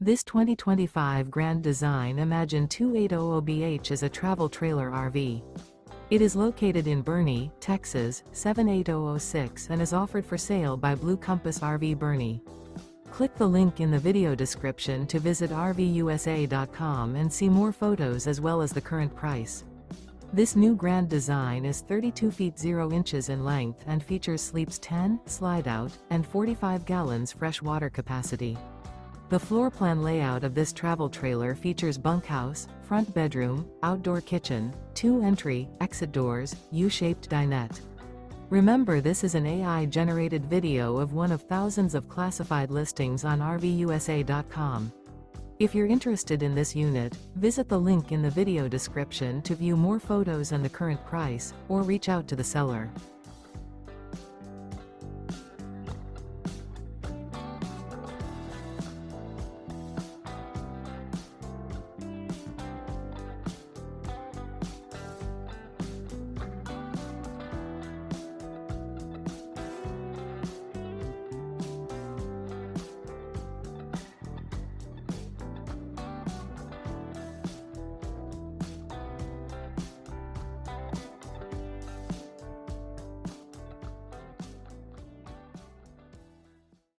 This 2025 Grand Design Imagine 2800BH is a travel trailer RV. It is located in Boerne, Texas, 78006 and is offered for sale by Blue Compass RV Boerne. Click the link in the video description to visit RVUSA.com and see more photos as well as the current price. This new Grand Design is 32 feet 0 inches in length and features sleeps 10, slide-out, and 45 gallons fresh water capacity. The floor plan layout of this travel trailer features bunkhouse, front bedroom, outdoor kitchen, 2 entry, exit doors, U-shaped dinette. Remember, this is an AI-generated video of one of thousands of classified listings on RVUSA.com. If you're interested in this unit, visit the link in the video description to view more photos and the current price, or reach out to the seller.